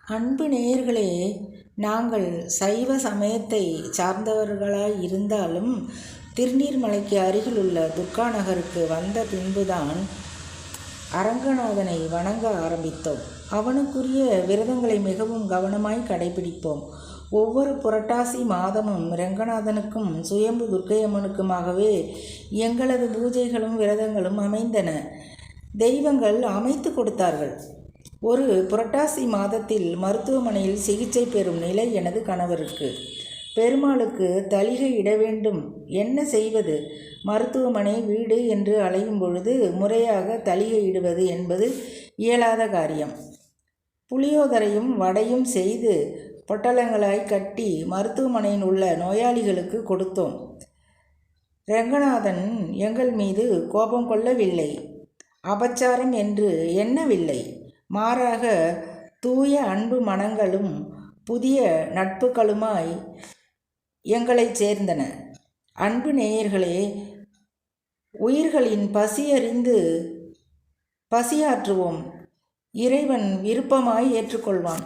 அன்பு நேயர்களே, நாங்கள் சைவ சமயத்தை சார்ந்தவர்களாய் இருந்தாலும் திருநீர்மலைக்கு அருகில் உள்ள துர்கா நகருக்கு வந்த பின்புதான் அரங்கநாதனை வணங்க ஆரம்பித்தோம். அவனுக்குரிய விரதங்களை மிகவும் கவனமாய் கடைபிடிப்போம். ஒவ்வொரு புரட்டாசி மாதமும் ரங்கநாதனுக்கும் சுயம்பு துர்க்கையம்மனுக்குமாகவே எங்களது பூஜைகளும் விரதங்களும் அமைந்தன. தெய்வங்கள் அமைத்து கொடுத்தார்கள். ஒரு புரட்டாசி மாதத்தில் மருத்துவமனையில் சிகிச்சை பெறும் நிலை எனது கணவருக்கு. பெருமாளுக்கு தளிகை இட வேண்டும். என்ன செய்வது? மருத்துவமனை வீடு என்று அலையும் பொழுது முறையாக தளிகை இடுவது என்பது இயலாத காரியம். புளியோதரையும் வடையும் செய்து பொட்டலங்களாய் கட்டி மருத்துவமனையில் உள்ள நோயாளிகளுக்கு கொடுத்தோம். ரங்கநாதன் எங்கள் மீது கோபம் கொள்ளவில்லை, அபச்சாரம் என்று எண்ணவில்லை. மாறாக தூய அன்பு மனங்களும் புதிய நட்புகளுமாய் எங்களை சேர்ந்தன. அன்பு நேயர்களே, உயிர்களின் பசியறிந்து பசியாற்றுவோம். இறைவன் விருப்பமாய் ஏற்றுக்கொள்வான்.